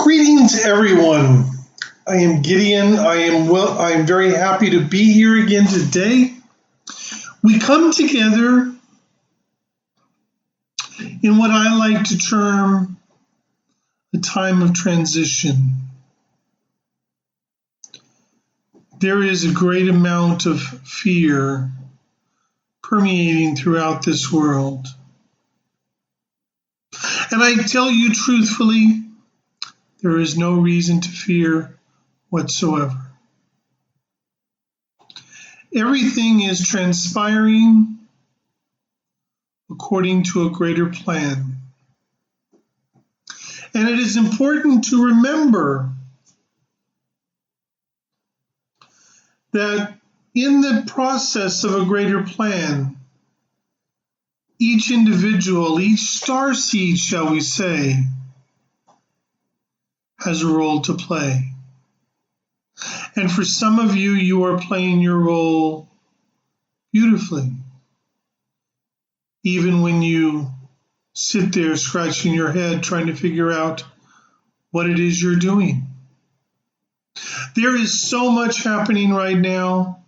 Greetings, everyone. I am Gideon. I am very happy to be here again today. We come together in what I like to term a time of transition. There is a great amount of fear permeating throughout this world. And I tell you truthfully, there is no reason to fear whatsoever. Everything is transpiring according to a greater plan. And it is important to remember that in the process of a greater plan, each individual, each star seed, shall we say, has a role to play. And for some of you, you are playing your role beautifully. Even when you sit there scratching your head trying to figure out what it is you're doing. There is so much happening right now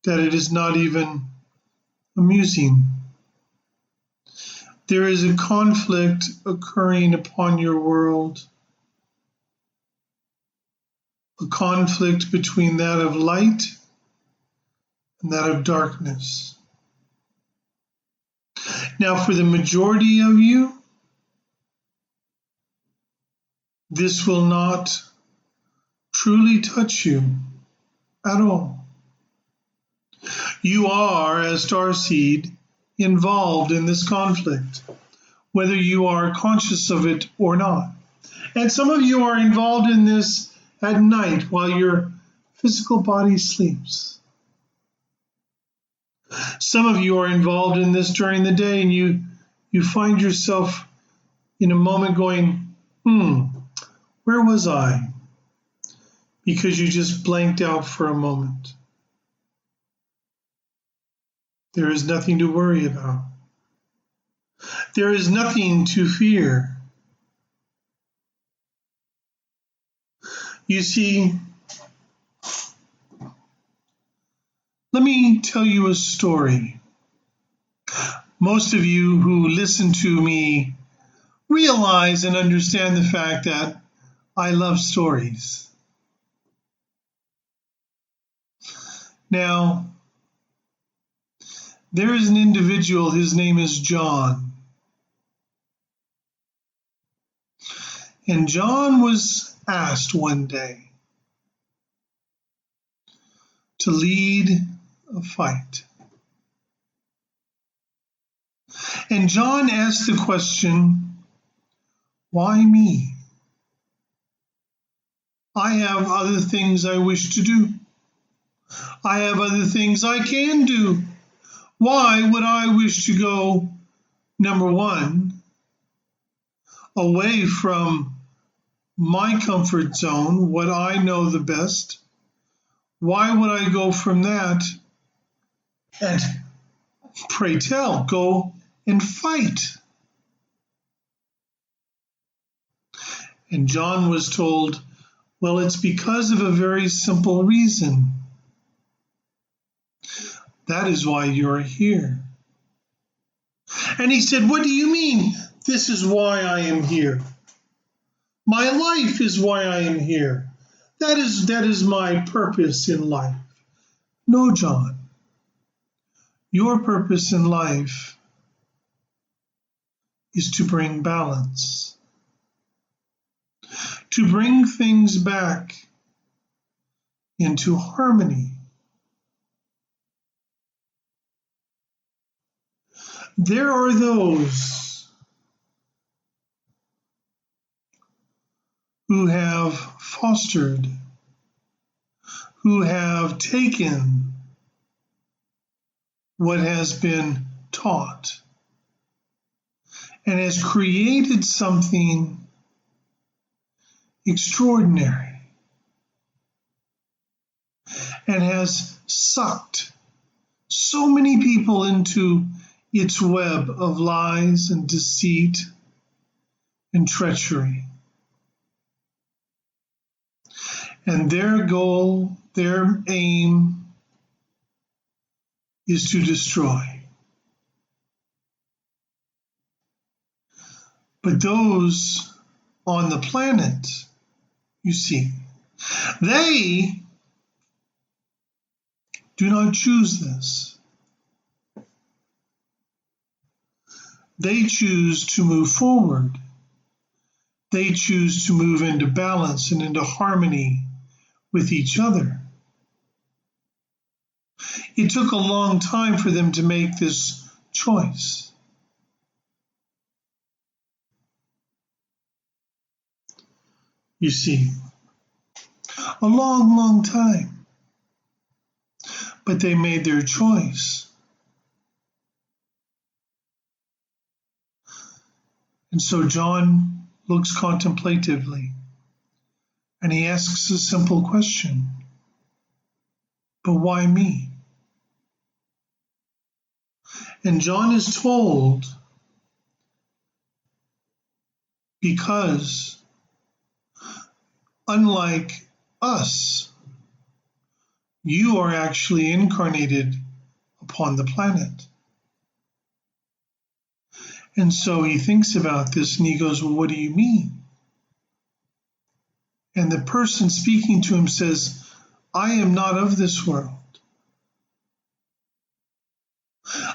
that it is not even amusing. There is a conflict occurring upon your world, a conflict between that of light and that of darkness. Now, for the majority of you, this will not truly touch you at all. You are, as starseed, involved in this conflict, whether you are conscious of it or not. And some of you are involved in this at night while your physical body sleeps. Some of you are involved in this during the day, and you find yourself in a moment going, where was I? Because you just blanked out for a moment. There is nothing to worry about. There is nothing to fear. You see, let me tell you a story. Most of you who listen to me realize and understand the fact that I love stories. Now, there is an individual, his name is John. And John was asked one day to lead a fight. And John asked the question, why me? I have other things I wish to do. I have other things I can do. Why would I wish to go, number one, away from my comfort zone, what I know the best? Why would I go from that and, pray tell, go and fight? And John was told, well, it's because of a very simple reason. That is why you're here. And he said, what do you mean? This is why I am here. My life is why I am here. That is my purpose in life. No, John. Your purpose in life is to bring balance. To bring things back into harmony. There are those who have fostered, who have taken what has been taught and has created something extraordinary and has sucked so many people into its web of lies and deceit and treachery. And their goal, their aim is to destroy. But those on the planet, you see, they do not choose this. They choose to move forward. They choose to move into balance and into harmony with each other. It took a long time for them to make this choice. You see, a long, long time. But they made their choice. And so John looks contemplatively and he asks a simple question. But why me? And John is told, because unlike us, you are actually incarnated upon the planet. And so he thinks about this and he goes, well, what do you mean? And the person speaking to him says, I am not of this world.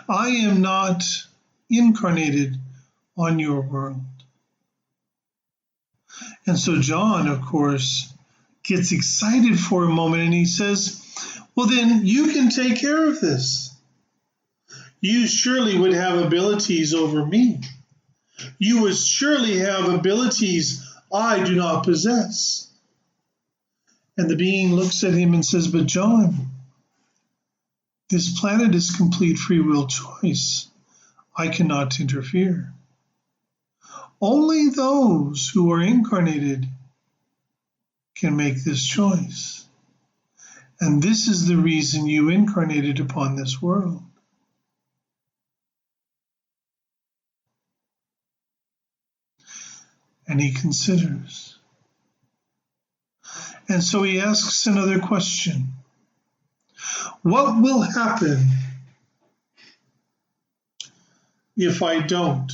I am not incarnated on your world. And so John, of course, gets excited for a moment and he says, well, then you can take care of this. You surely would have abilities over me. You would surely have abilities I do not possess. And the being looks at him and says, but John, this planet is complete free will choice. I cannot interfere. Only those who are incarnated can make this choice. And this is the reason you incarnated upon this world. And he considers. And so he asks another question. What will happen if I don't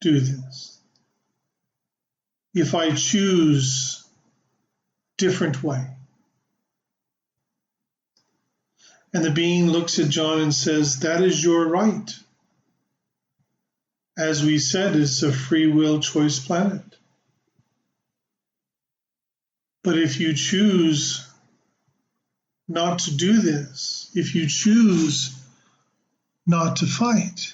do this? If I choose a different way? And the being looks at John and says, that is your right. As we said, it's a free will choice planet. But if you choose not to do this, if you choose not to fight,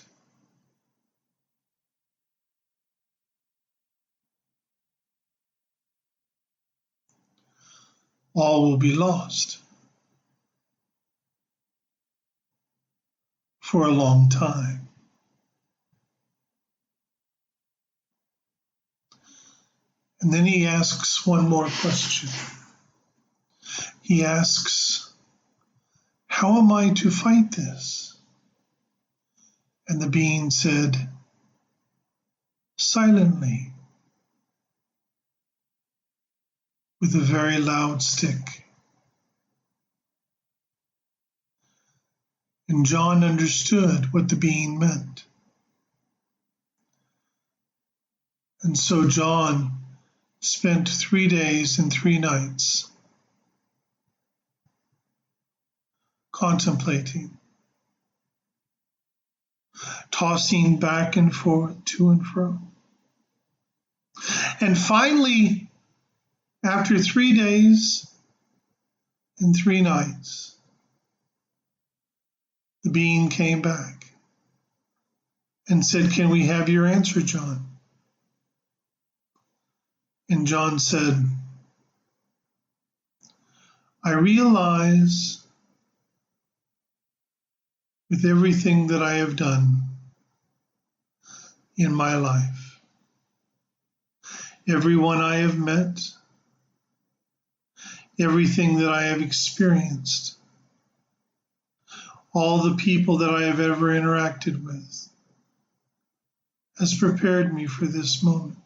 all will be lost for a long time. And then he asks one more question. He asks, how am I to fight this? And the being said, silently, with a very loud stick. And John understood what the being meant. And so John spent 3 days and 3 nights contemplating, tossing back and forth, to and fro. And finally, after 3 days and 3 nights, the being came back and said, can we have your answer, John? And John said, I realize with everything that I have done in my life, everyone I have met, everything that I have experienced, all the people that I have ever interacted with, has prepared me for this moment.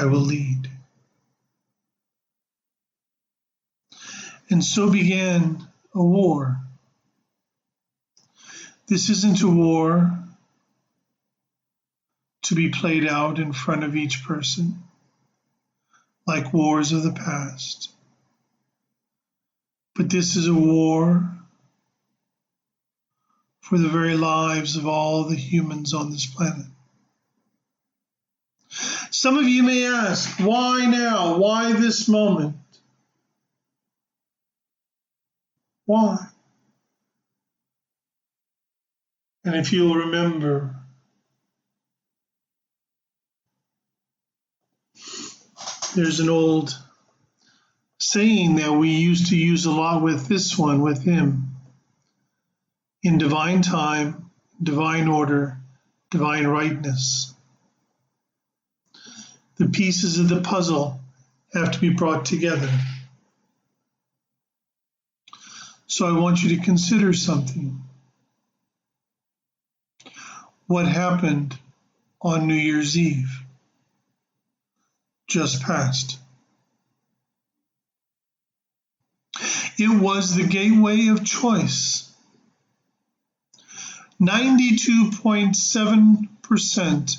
I will lead. And so began a war. This isn't a war to be played out in front of each person, like wars of the past. But this is a war for the very lives of all the humans on this planet. Some of you may ask, why now? Why this moment? Why? And if you'll remember, there's an old saying that we used to use a lot with this one, with him. In divine time, divine order, divine rightness. The pieces of the puzzle have to be brought together. So I want you to consider something. What happened on New Year's Eve? Just passed. It was the gateway of choice. 92.7%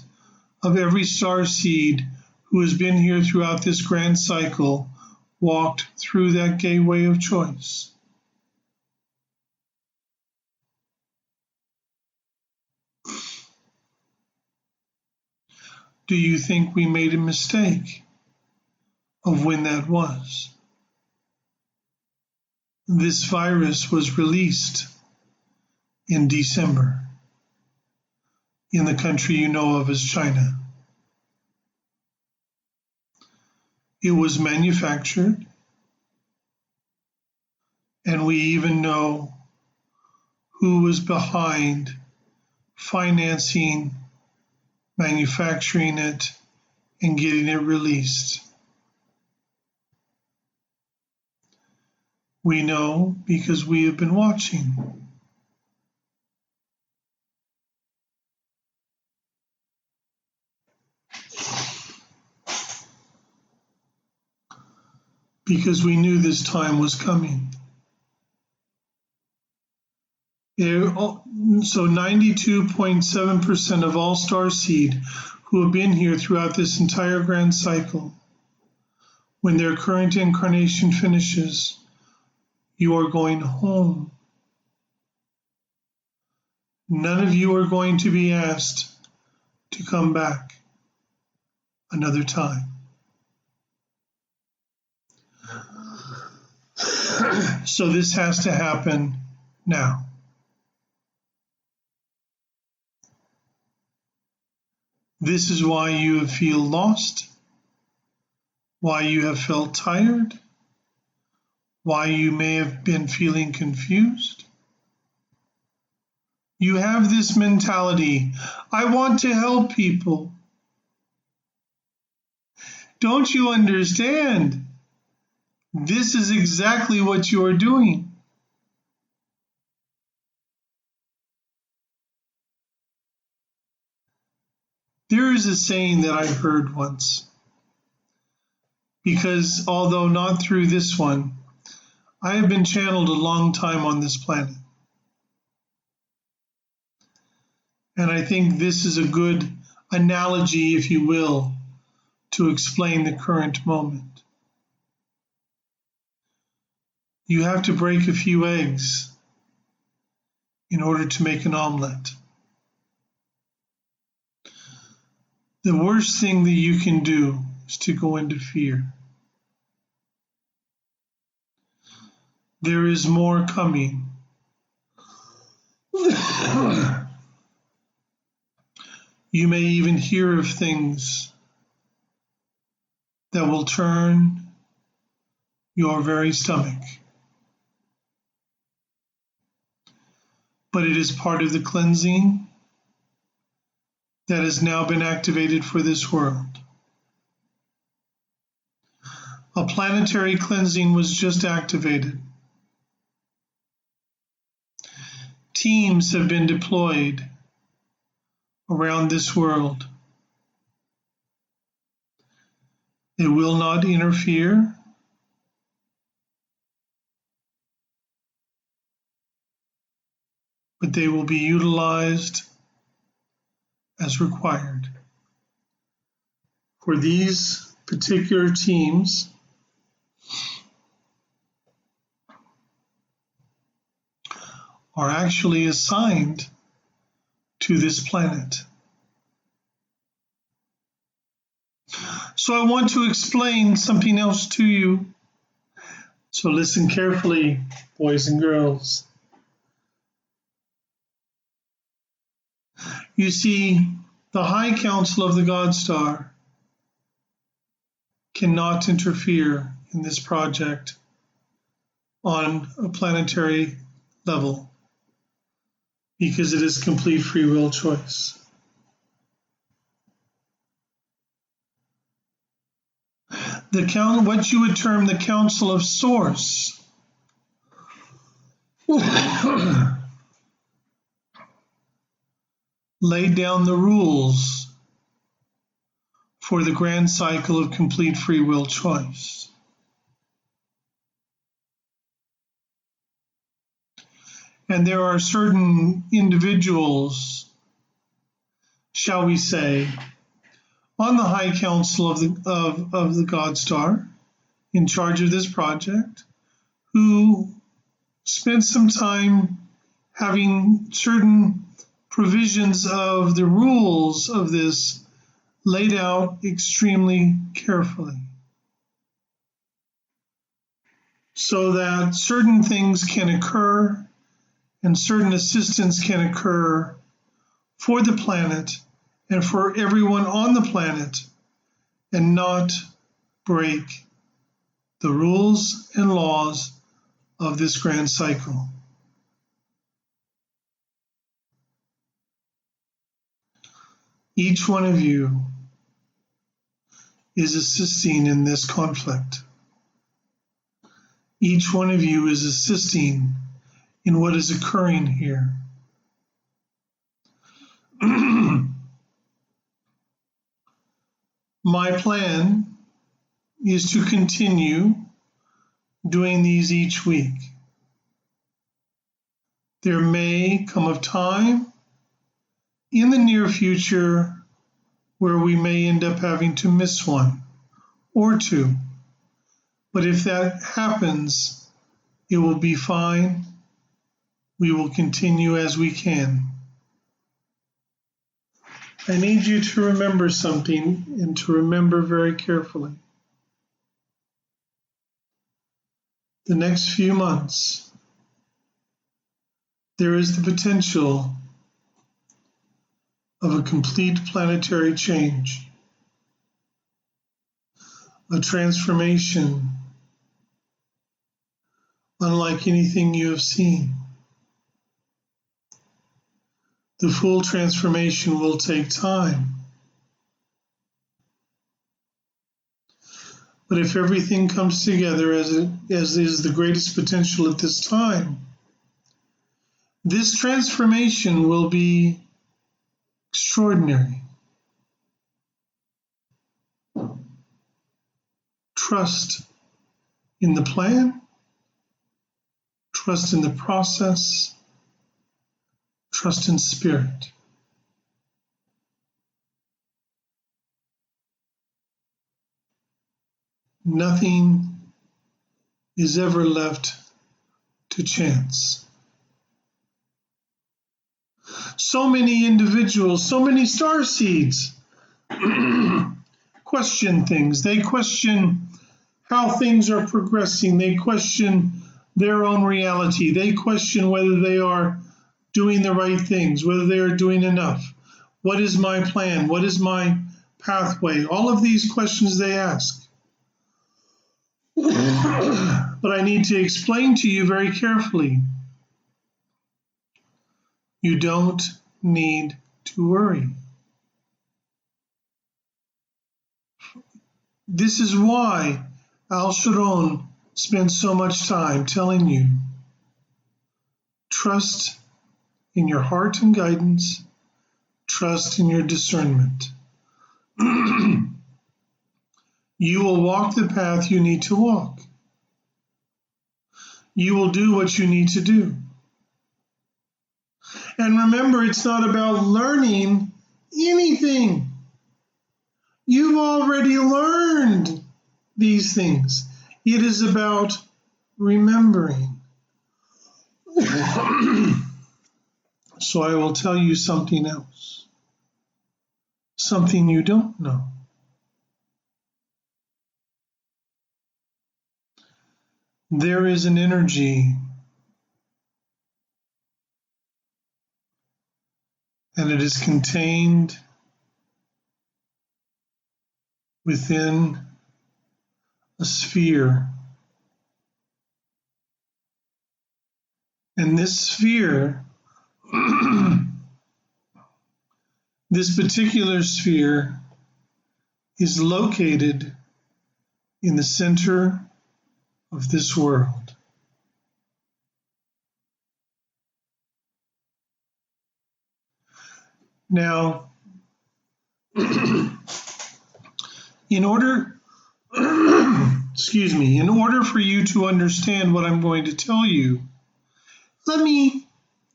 of every starseed who has been here throughout this grand cycle walked through that gateway of choice. Do you think we made a mistake of when that was? This virus was released in December in the country you know of as China. It was manufactured, and we even know who was behind financing, manufacturing it, and getting it released. We know because we have been watching. Because we knew this time was coming. So 92.7% of all starseed who have been here throughout this entire grand cycle, when their current incarnation finishes, you are going home. None of you are going to be asked to come back another time. So this has to happen now. This is why you feel lost, why you have felt tired, why you may have been feeling confused. You have this mentality, I want to help people. Don't you understand? This is exactly what you are doing. There is a saying that I heard once, because although not through this one, I have been channeled a long time on this planet. And I think this is a good analogy, if you will, to explain the current moment. You have to break a few eggs in order to make an omelet. The worst thing that you can do is to go into fear. There is more coming. You may even hear of things that will turn your very stomach. But it is part of the cleansing that has now been activated for this world. A planetary cleansing was just activated. Teams have been deployed around this world. They will not interfere. But they will be utilized as required. For these particular teams, are actually assigned to this planet. So I want to explain something else to you. So listen carefully, boys and girls. You see, the High Council of the God Star cannot interfere in this project on a planetary level because it is complete free will choice. What you would term the Council of Source laid down the rules for the grand cycle of complete free will choice. And there are certain individuals, shall we say, on the High Council of the God Star, in charge of this project, who spent some time having certain provisions of the rules of this laid out extremely carefully, so that certain things can occur and certain assistance can occur for the planet and for everyone on the planet, and not break the rules and laws of this grand cycle. Each one of you is assisting in this conflict. Each one of you is assisting in what is occurring here. My plan is to continue doing these each week. There may come a time in the near future where we may end up having to miss one or two. But if that happens, it will be fine. We will continue as we can. I need you to remember something, and to remember very carefully. The next few months, there is the potential of a complete planetary change, a transformation unlike anything you have seen. The full transformation will take time. But if everything comes together as is the greatest potential at this time, this transformation will be extraordinary. Trust in the plan, trust in the process, trust in spirit. Nothing is ever left to chance. So many individuals, so many star seeds question things. They question how things are progressing. They question their own reality. They question whether they are doing the right things, whether they are doing enough. What is my plan? What is my pathway? All of these questions they ask. But I need to explain to you very carefully. You don't need to worry. This is why Al Sharon spends so much time telling you, trust in your heart and guidance, trust in your discernment. You will walk the path you need to walk. You will do what you need to do. And remember, it's not about learning anything. You've already learned these things. It is about remembering. So I will tell you something else, something you don't know. There is an energy, and it is contained within a sphere. And this sphere, this particular sphere, is located in the center of this world. Now, in order for you to understand what I'm going to tell you, let me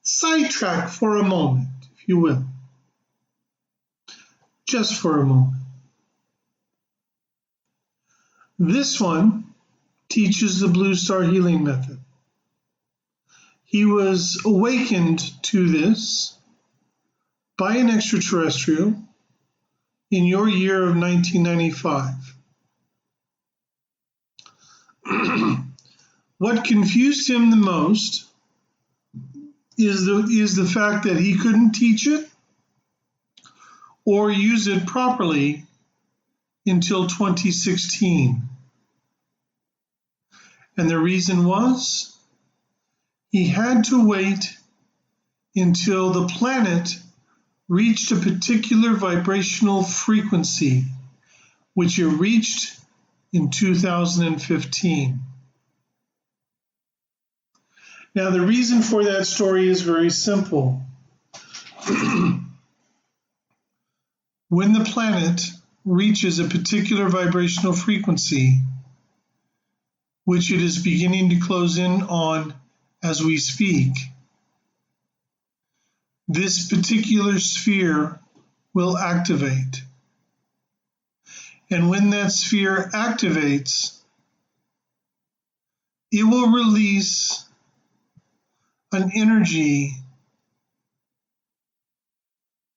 sidetrack for a moment, if you will. Just for a moment. This one teaches the Blue Star Healing Method. He was awakened to this by an extraterrestrial in your year of 1995. What confused him the most is the fact that he couldn't teach it or use it properly until 2016. And the reason was he had to wait until the planet reached a particular vibrational frequency, which it reached in 2015. Now, the reason for that story is very simple. When the planet reaches a particular vibrational frequency, which it is beginning to close in on as we speak, this particular sphere will activate. And when that sphere activates, it will release an energy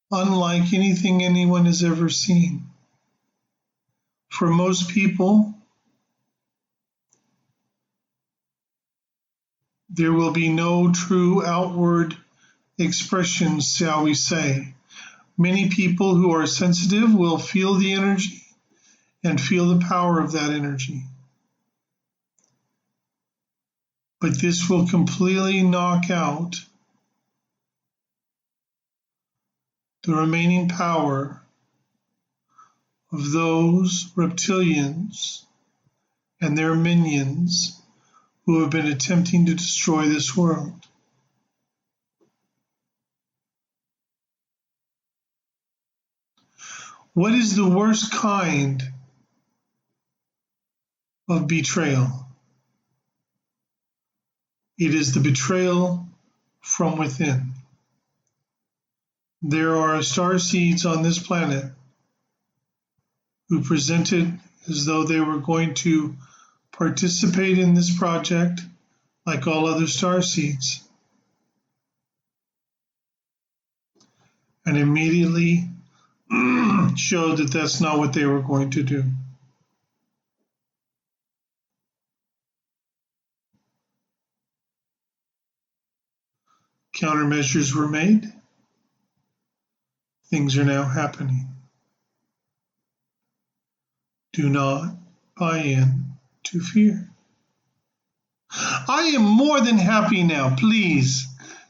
unlike anything anyone has ever seen. For most people, there will be no true outward expressions, shall we say. Many people who are sensitive will feel the energy and feel the power of that energy. But this will completely knock out the remaining power of those reptilians and their minions who have been attempting to destroy this world. What is the worst kind of betrayal? It is the betrayal from within. There are starseeds on this planet who presented as though they were going to participate in this project like all other starseeds, and immediately showed that that's not what they were going to do. Countermeasures were made. Things are now happening. Do not buy in to fear. I am more than happy now. Please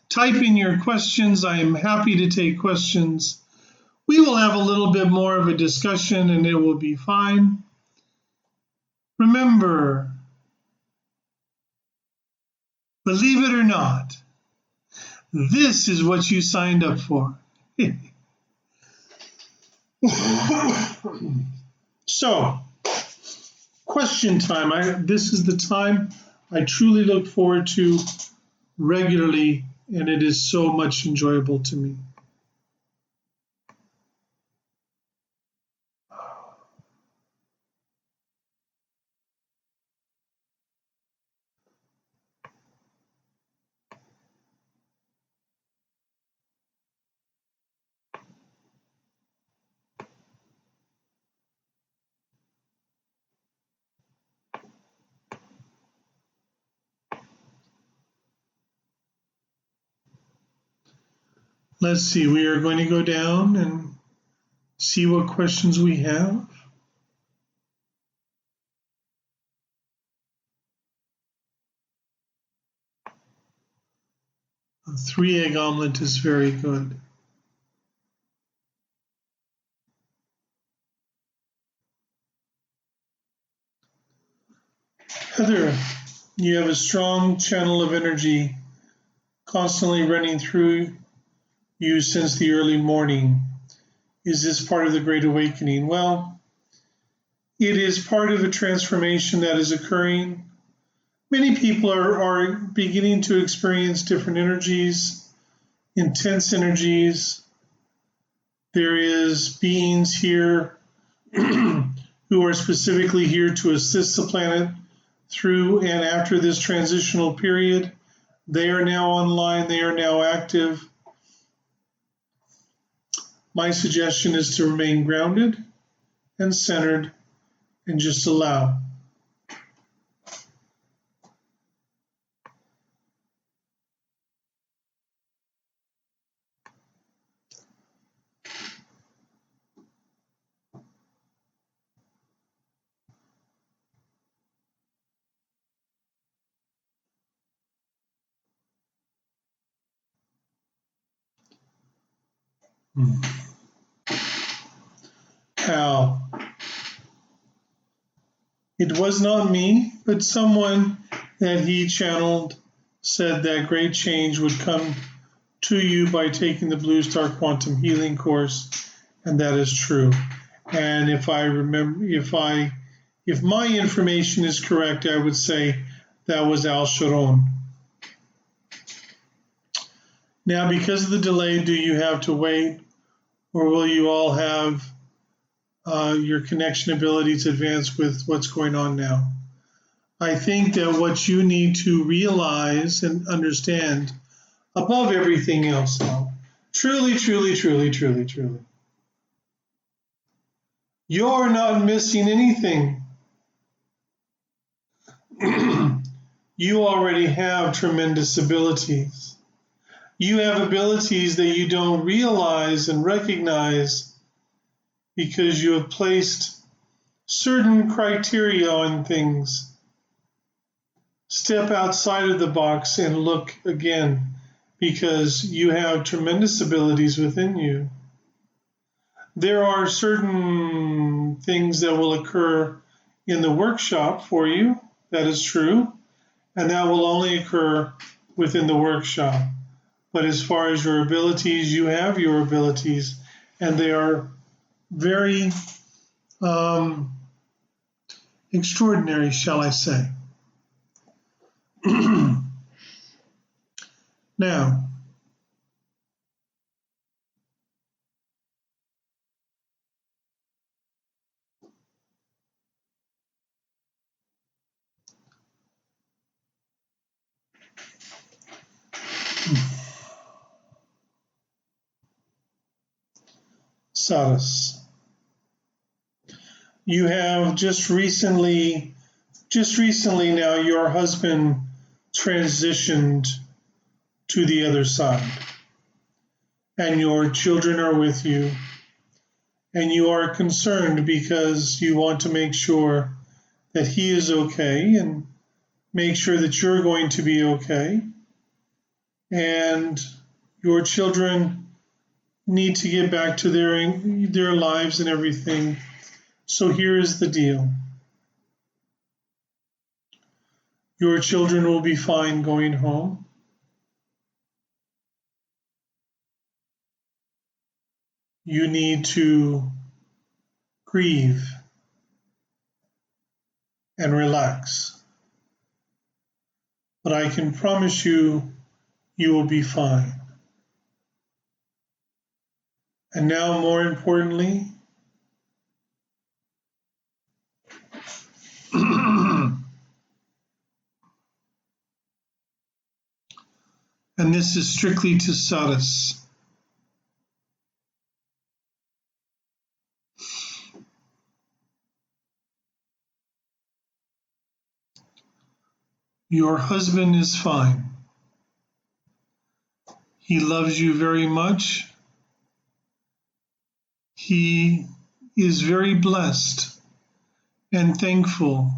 type in your questions. I am happy to take questions. We will have a little bit more of a discussion and it will be fine. Remember, believe it or not, this is what you signed up for. So, question time. This is the time I truly look forward to regularly, and it is so much enjoyable to me. Let's see, we are going to go down and see what questions we have. A 3-egg omelet is very good. Heather, you have a strong channel of energy constantly running through you since the early morning. Is this part of the Great Awakening? Well, it is part of a transformation that is occurring. Many people are beginning to experience different energies, intense energies. There is beings here who are specifically here to assist the planet through and after this transitional period. They are now online, they are now active. My suggestion is to remain grounded and centered and just allow. How? It was not me, but someone that he channeled said that great change would come to you by taking the Blue Star Quantum Healing course, and that is true. And if my information is correct, I would say that was Al Sharon. Now, because of the delay, do you have to wait, or will you all have your connection abilities advance with what's going on now? I think that what you need to realize and understand above everything else now, truly, you're not missing anything. You already have tremendous abilities. You have abilities that you don't realize and recognize because you have placed certain criteria on things. Step outside of the box and look again, because you have tremendous abilities within you. There are certain things that will occur in the workshop for you, that is true, and that will only occur within the workshop. But as far as your abilities, you have your abilities, and they are very extraordinary, shall I say. Now, Saras, you have just recently now, your husband transitioned to the other side, and your children are with you, and you are concerned because you want to make sure that he is okay and make sure that you're going to be okay, and your children need to get back to their lives and everything. So here is the deal. Your children will be fine going home. You need to grieve. and relax. But I can promise you, you will be fine. And now, more importantly, and this is strictly to Sadis. Your husband is fine. He loves you very much. He is very blessed and thankful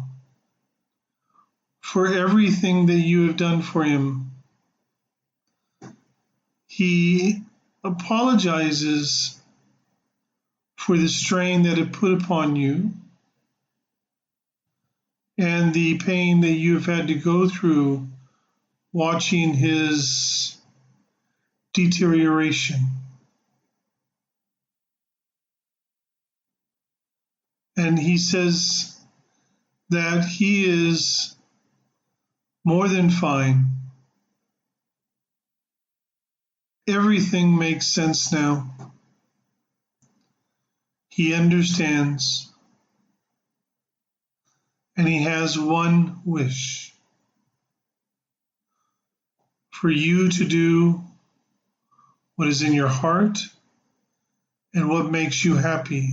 for everything that you have done for him. He apologizes for the strain that it put upon you and the pain that you've had to go through watching his deterioration. And he says that he is more than fine. Everything makes sense now. He understands. And he has one wish: for you to do what is in your heart and what makes you happy.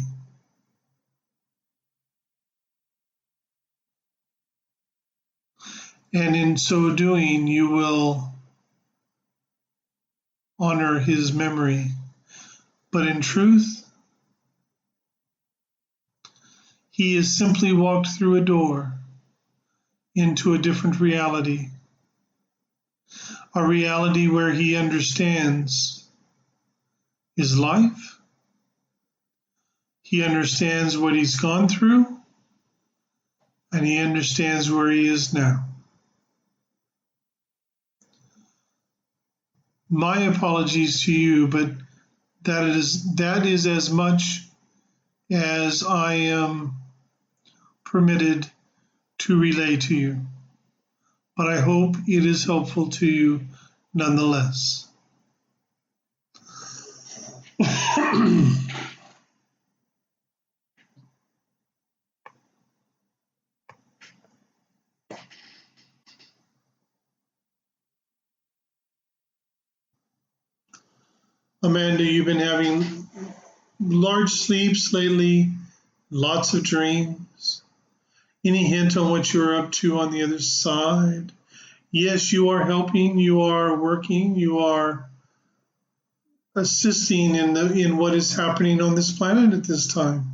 And in so doing, you will honor his memory. But in truth, he has simply walked through a door into a different reality, a reality where he understands his life, he understands what he's gone through, and he understands where he is now. My apologies to you, but that is as much as I am permitted to relay to you. But I hope it is helpful to you nonetheless. Amanda, you've been having large sleeps lately, lots of dreams. Any hint on what you're up to on the other side? Yes, you are helping, you are working, you are assisting in what is happening on this planet at this time.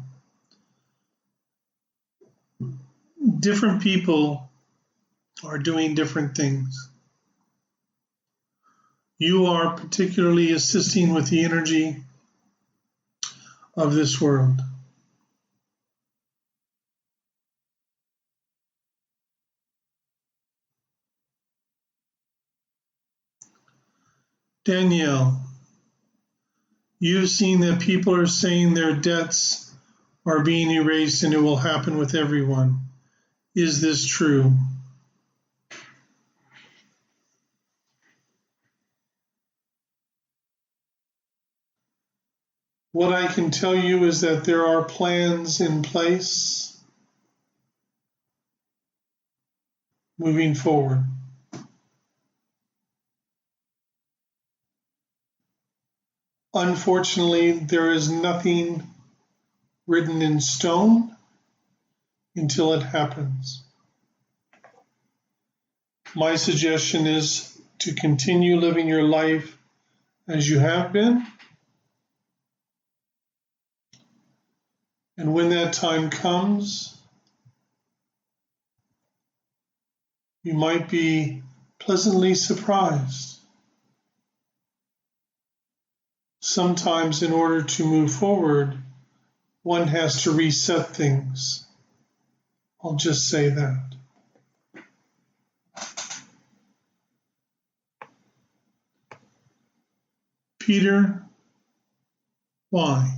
Different people are doing different things. You are particularly assisting with the energy of this world. Danielle, you've seen that people are saying their debts are being erased and it will happen with everyone. Is this true? What I can tell you is that there are plans in place moving forward. Unfortunately, there is nothing written in stone until it happens. My suggestion is to continue living your life as you have been. And when that time comes, you might be pleasantly surprised. Sometimes, in order to move forward, one has to reset things. I'll just say that. Peter, why?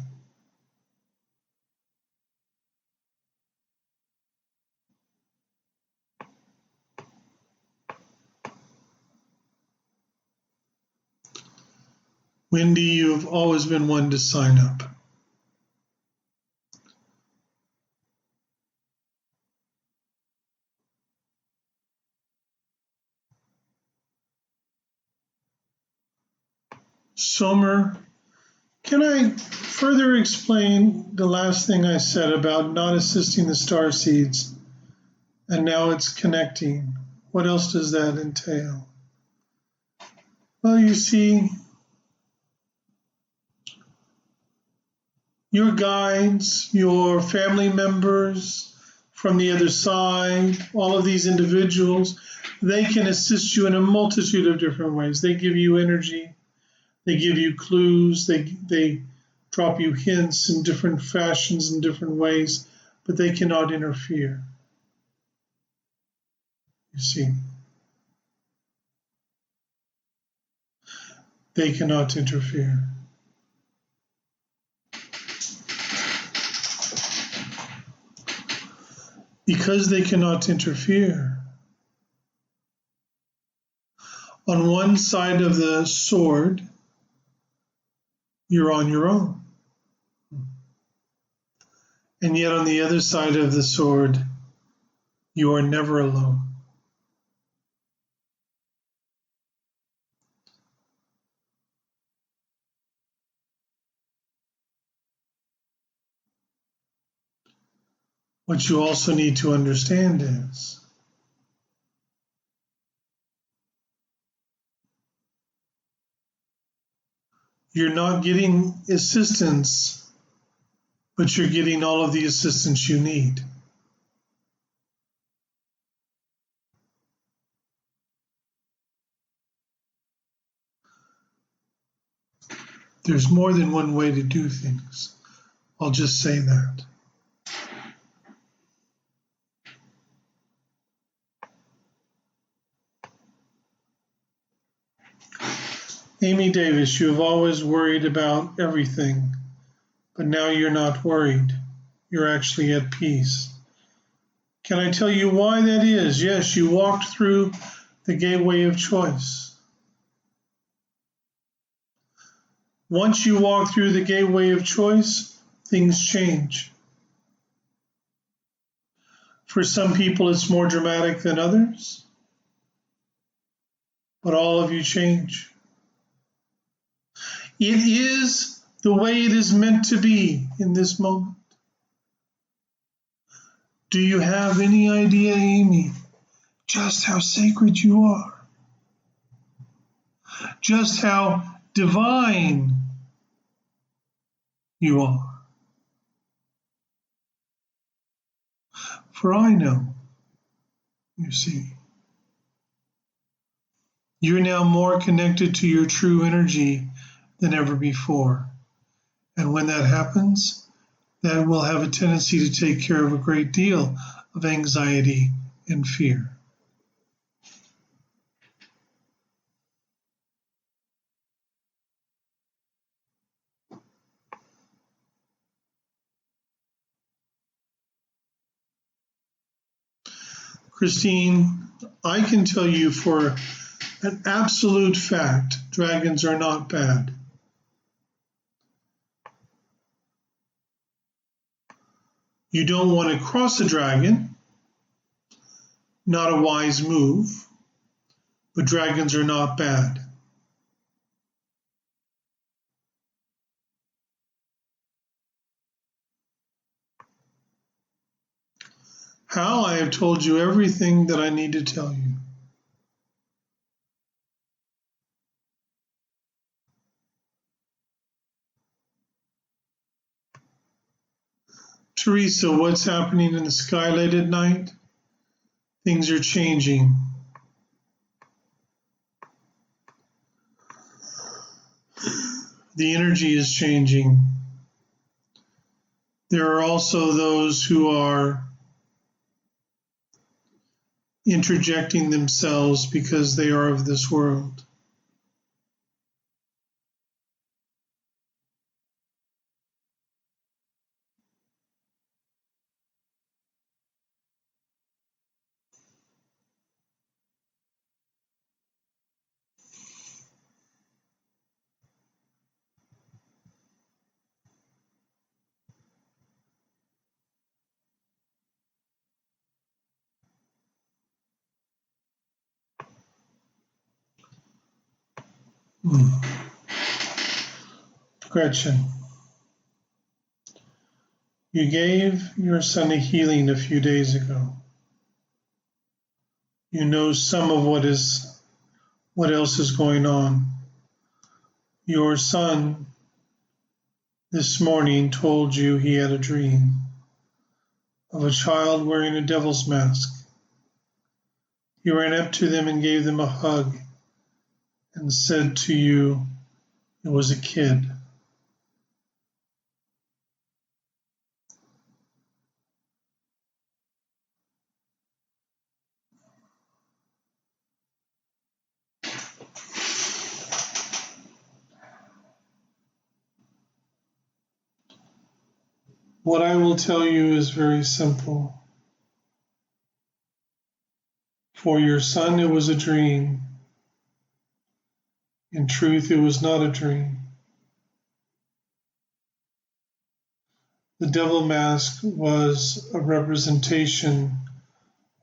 Wendy, you've always been one to sign up. Somer, can I further explain the last thing I said about not assisting the star seeds and now it's connecting? What else does that entail? Well, you see, your guides, your family members from the other side, all of these individuals, they can assist you in a multitude of different ways. They give you energy, they give you clues, they drop you hints in different fashions in different ways, but they cannot interfere. You see, they cannot interfere. Because they cannot interfere, on one side of the sword, you're on your own. And yet on the other side of the sword, you are never alone. What you also need to understand is you're not getting assistance, but you're getting all of the assistance you need. There's more than one way to do things. I'll just say that. Amy Davis, you have always worried about everything, but now you're not worried. You're actually at peace. Can I tell you why that is? Yes, you walked through the gateway of choice. Once you walk through the gateway of choice, things change. For some people, it's more dramatic than others, but all of you change. It is the way it is meant to be in this moment. Do you have any idea, Amy, just how sacred you are? Just how divine you are? For I know, you see, you're now more connected to your true energy than ever before. And when that happens, that will have a tendency to take care of a great deal of anxiety and fear. Christine, I can tell you for an absolute fact, dragons are not bad. You don't want to cross a dragon, not a wise move, but dragons are not bad. Hal, I have told you everything that I need to tell you. Teresa, what's happening in the sky late at night? Things are changing. The energy is changing. There are also those who are interjecting themselves because they are of this world. Gretchen, you gave your son a healing a few days ago. You know some of what else is going on. Your son this morning told you he had a dream of a child wearing a devil's mask. He ran up to them and gave them a hug and said to you it was a kid. What I will tell you is very simple. For your son, it was a dream. In truth, it was not a dream. The devil mask was a representation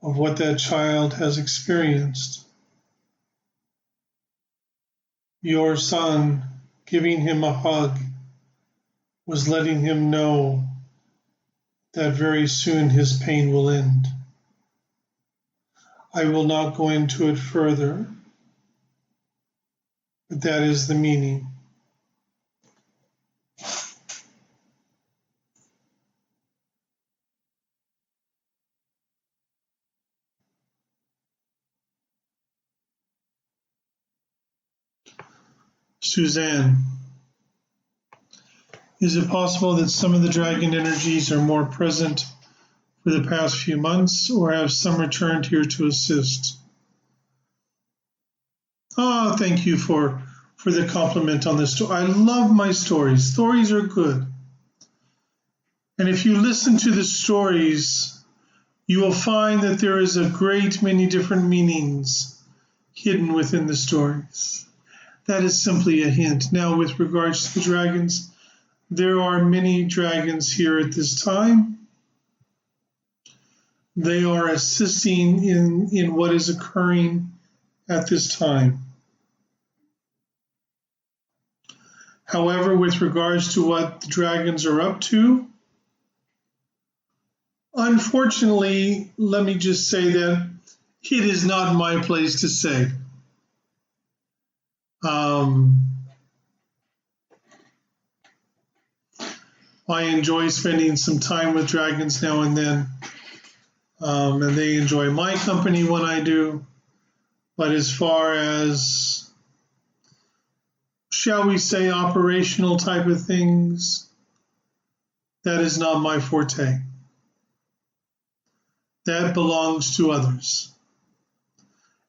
of what that child has experienced. Your son giving him a hug was letting him know that very soon his pain will end. I will not go into it further, but that is the meaning. Suzanne, is it possible that some of the dragon energies are more present for the past few months, or have some returned here to assist? Oh, thank you for the compliment on this story. I love my stories. Stories are good. And if you listen to the stories, you will find that there is a great many different meanings hidden within the stories. That is simply a hint. Now, with regards to the dragons, there are many dragons here at this time. They are assisting in what is occurring at this time. However, with regards to what the dragons are up to, unfortunately, let me just say that it is not my place to say. I enjoy spending some time with dragons now and then, and they enjoy my company when I do. But as far as, shall we say, operational type of things, that is not my forte. That belongs to others.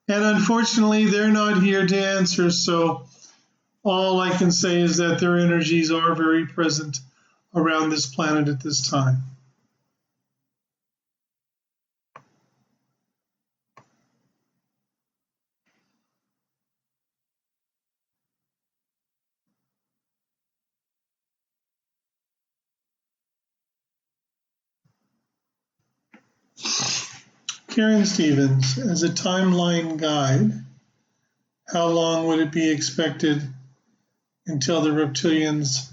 And unfortunately, they're not here to answer, so all I can say is that their energies are very present around this planet at this time. Karen Stevens, as a timeline guide, how long would it be expected until the reptilians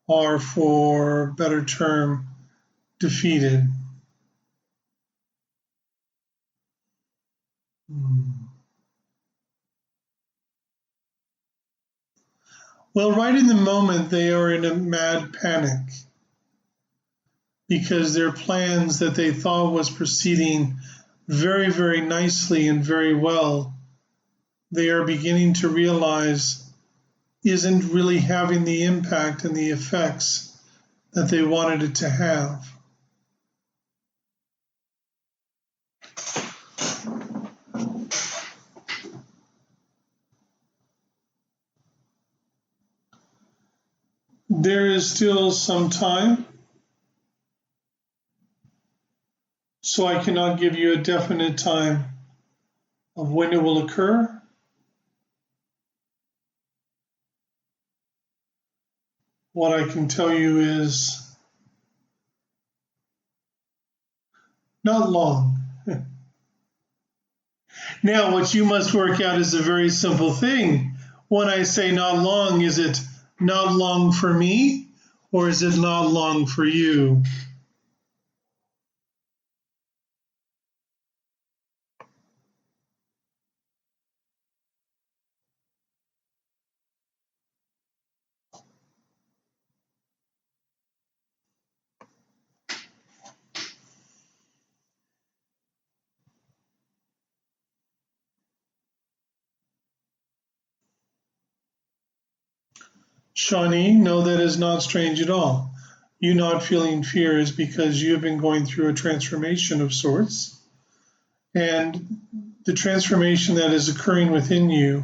are, for better term, defeated? Well, right in the moment, they are in a mad panic because their plans that they thought was proceeding very, very nicely and very well, they are beginning to realize isn't really having the impact and the effects that they wanted it to have. There is still some time, so I cannot give you a definite time of when it will occur. What I can tell you is not long. Now, what you must work out is a very simple thing. When I say not long, is it not long for me, or is it not long for you? Shawnee, no, that is not strange at all. You not feeling fear is because you have been going through a transformation of sorts. And the transformation that is occurring within you,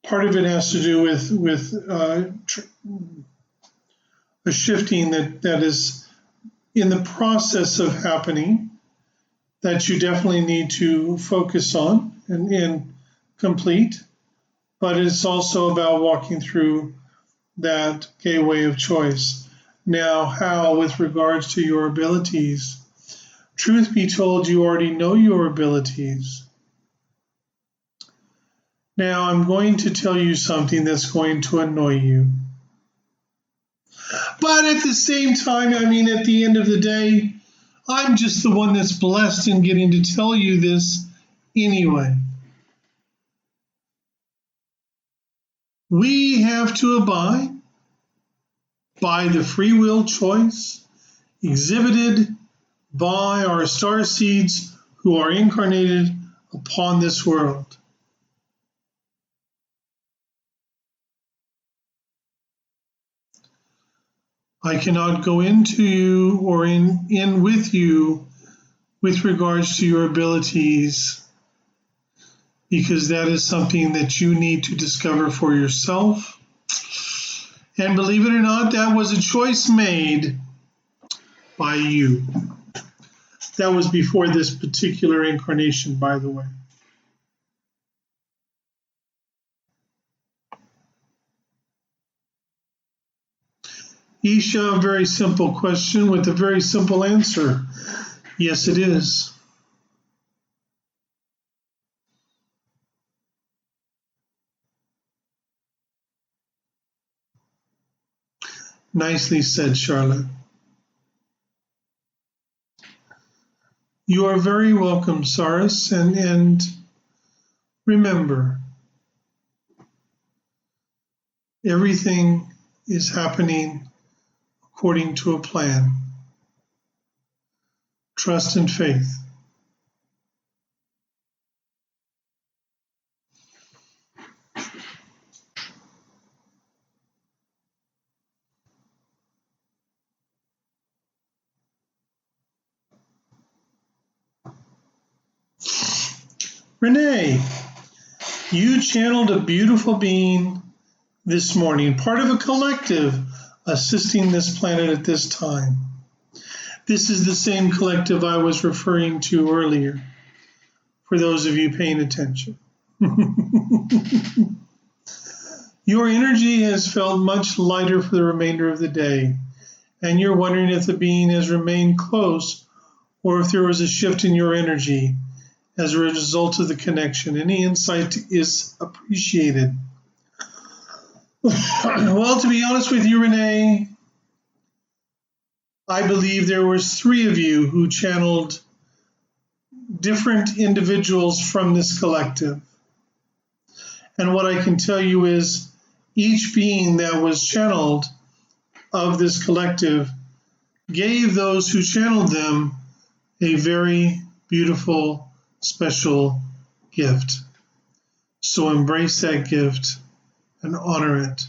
part of it has to do with a shifting that is in the process of happening that you definitely need to focus on and complete. But it's also about walking through that gateway of choice. Now, how, with regards to your abilities, truth be told, you already know your abilities. Now, I'm going to tell you something that's going to annoy you. But at the same time, I mean, at the end of the day, I'm just the one that's blessed in getting to tell you this anyway. We have to abide by the free will choice exhibited by our star seeds who are incarnated upon this world. I cannot go into you or in with you with regards to your abilities, because that is something that you need to discover for yourself. And believe it or not, that was a choice made by you. That was before this particular incarnation, by the way. Isha, a very simple question with a very simple answer. Yes, it is. Nicely said, Charlotte. You are very welcome, Saris, and remember, everything is happening according to a plan. Trust and faith. Renee, you channeled a beautiful being this morning, part of a collective assisting this planet at this time. This is the same collective I was referring to earlier, for those of you paying attention. Your energy has felt much lighter for the remainder of the day, and you're wondering if the being has remained close or if there was a shift in your energy as a result of the connection. Any insight is appreciated. Well, to be honest with you, Renee, I believe there was 3 of you who channeled different individuals from this collective. And what I can tell you is each being that was channeled of this collective gave those who channeled them a very beautiful, special gift. So embrace that gift and honor it.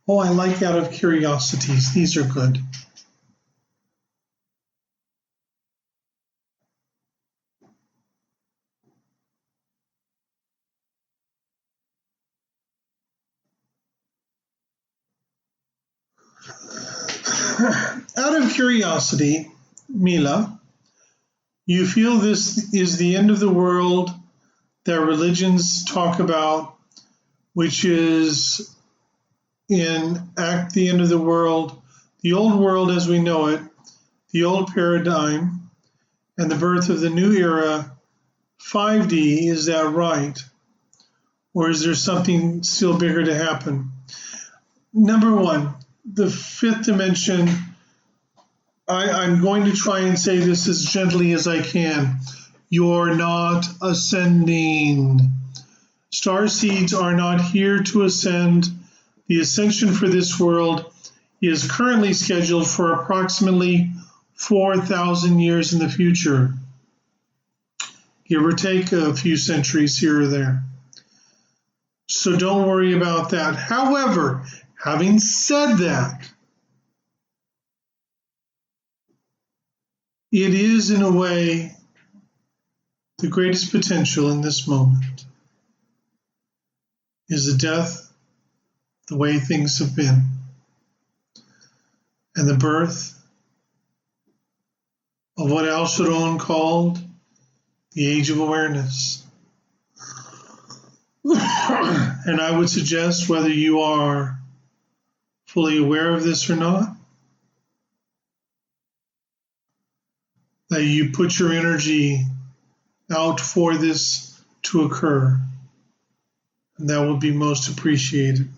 Oh, I like out of curiosities. These are good. Out of curiosity, Mila, you feel this is the end of the world that religions talk about, which is in act the end of the world, the old world as we know it, the old paradigm and the birth of the new era, 5D, is that right? Or is there something still bigger to happen? Number one, the fifth dimension, I'm going to try and say this as gently as I can. You're not ascending. Star seeds are not here to ascend. The ascension for this world is currently scheduled for approximately 4,000 years in the future, give or take a few centuries here or there. So don't worry about that. However, having said that, it is in a way the greatest potential in this moment is the death, the way things have been, and the birth of what Al Sharon called the age of awareness. And I would suggest, whether you are fully aware of this or not, that you put your energy out for this to occur, and that would be most appreciated.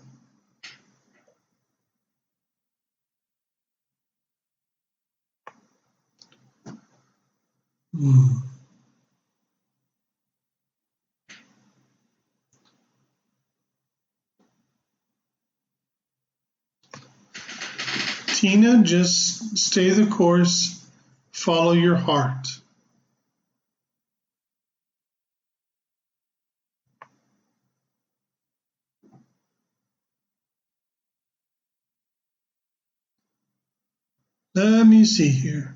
Tina, just stay the course, follow your heart. Let me see here.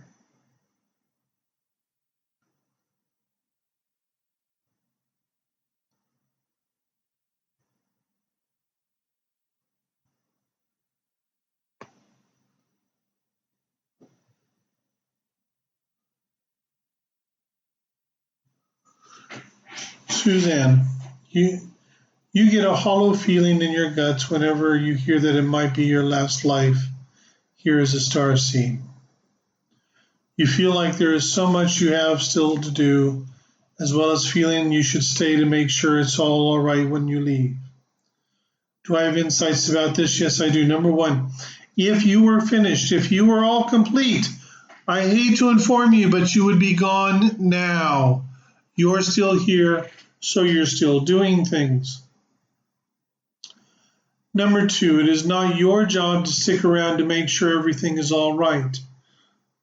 Suzanne, you get a hollow feeling in your guts whenever you hear that it might be your last life here as a star seed. You feel like there is so much you have still to do, as well as feeling you should stay to make sure it's all right when you leave. Do I have insights about this? Yes, I do. Number one, if you were finished, if you were all complete, I hate to inform you, but you would be gone now. You're still here, so you're still doing things. Number two, it is not your job to stick around to make sure everything is all right.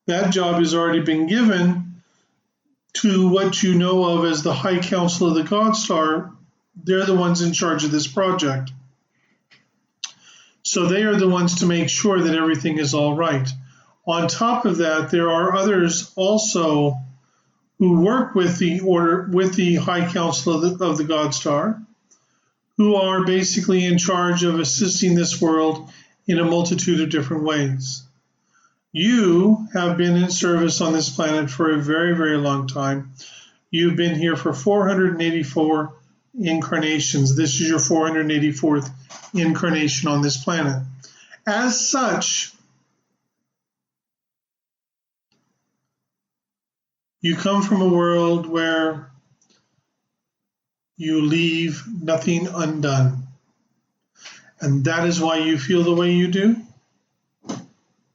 That job has already been given to what you know of as the High Council of the God Star. They're the ones in charge of this project. So they are the ones to make sure that everything is all right. On top of that, there are others also who work with the High Council of the God Star, who are basically in charge of assisting this world in a multitude of different ways. You have been in service on this planet for a very, very long time. You've been here for 484 incarnations. This is your 484th incarnation on this planet. As such, you come from a world where you leave nothing undone. And that is why you feel the way you do.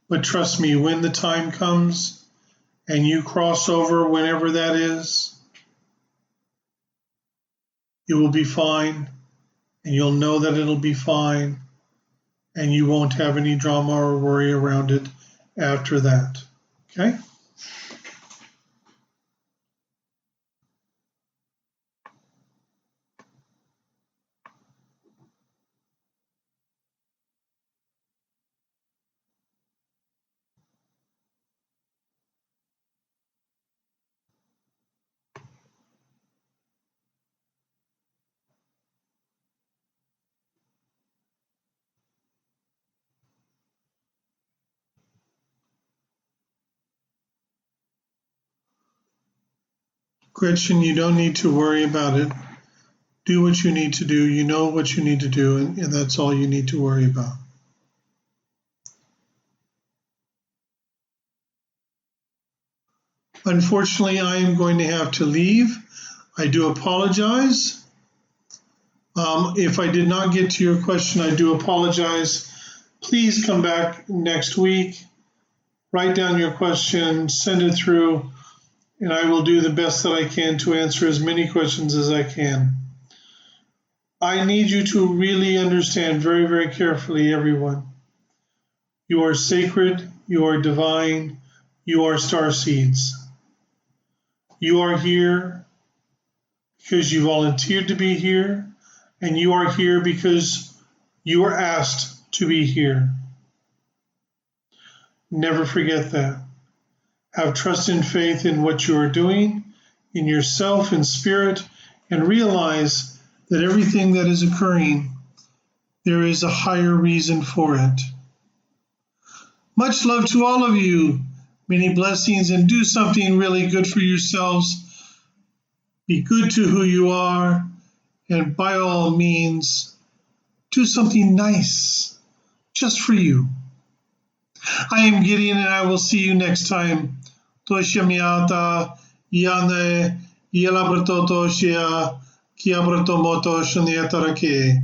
But trust me, when the time comes and you cross over, whenever that is, it will be fine, and you'll know that it'll be fine, and you won't have any drama or worry around it after that. Okay? Gretchen, you don't need to worry about it. Do what you need to do. You know what you need to do, and that's all you need to worry about. Unfortunately, I am going to have to leave. I do apologize. If I did not get to your question, I do apologize. Please come back next week, write down your question, send it through, and I will do the best that I can to answer as many questions as I can. I need you to really understand very, very carefully, everyone. You are sacred, you are divine, you are star seeds. You are here because you volunteered to be here, and you are here because you were asked to be here. Never forget that. Have trust and faith in what you are doing, in yourself and spirit, and realize that everything that is occurring, there is a higher reason for it. Much love to all of you. Many blessings, and do something really good for yourselves. Be good to who you are, and by all means, do something nice just for you. I am Gideon, and I will see you next time. Toshia miata, yane, yelabrato toshia, kiabrato moto shuniatarake.